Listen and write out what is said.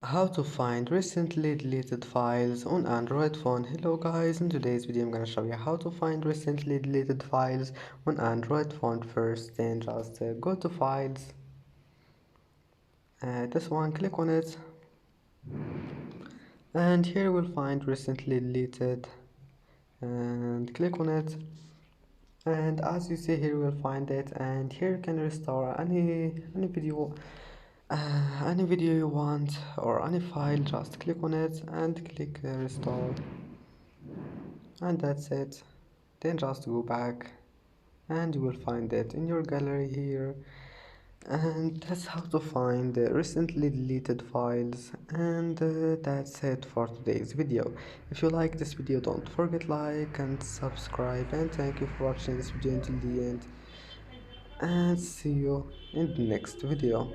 How to find recently deleted files on Android phone. Hello guys, in today's video I'm gonna show you how to find recently deleted files on Android phone. First then just go to files, this one, click on it, and here we'll find recently deleted, and click on it, and as you see here we'll find it, and here you can restore any video, any video you want or any file. Just click on it and click restore, and that's it. Then just go back and you will find it in your gallery here. And that's how to find recently deleted files. And that's it for today's video. If you like this video, don't forget like and subscribe, and thank you for watching this video until the end, and see you in the next video.